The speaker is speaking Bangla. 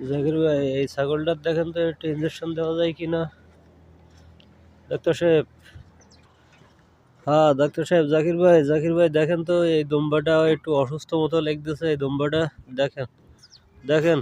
জাকির ভাই, এই ছাগলটার দেখেন তো একটু ইঞ্জেকশন দেওয়া যায় কিনা। ডাক্তার সাহেব, হ্যাঁ ডাক্তার সাহেব, জাকির ভাই দেখেন তো এই দুম্বাটা একটু অসুস্থ মতো লাগতেছে, এই দুম্বাটা দেখেন দেখেন।